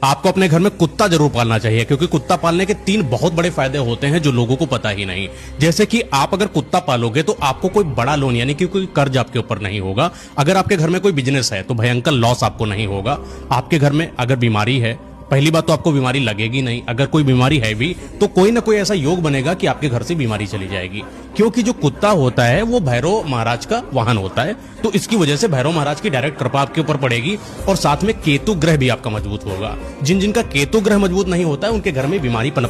आपको अपने घर में कुत्ता जरूर पालना चाहिए, क्योंकि कुत्ता पालने के 3 बहुत बड़े फायदे होते हैं जो लोगों को पता ही नहीं। जैसे कि आप अगर कुत्ता पालोगे तो आपको कोई बड़ा लोन यानी कि कोई कर्ज आपके ऊपर नहीं होगा। अगर आपके घर में कोई बिजनेस है तो भयंकर लॉस आपको नहीं होगा। आपके घर में अगर बीमारी है, पहली बात तो आपको बीमारी लगेगी नहीं। अगर कोई बीमारी है भी तो कोई ना कोई ऐसा योग बनेगा कि आपके घर से बीमारी चली जाएगी, क्योंकि जो कुत्ता होता है वो भैरव महाराज का वाहन होता है। तो इसकी वजह से भैरव महाराज की डायरेक्ट कृपा आपके ऊपर पड़ेगी। और साथ में केतु ग्रह भी आपका मजबूत होगा। जिन जिनका केतु ग्रह मजबूत नहीं होता है उनके घर में बीमारी पनप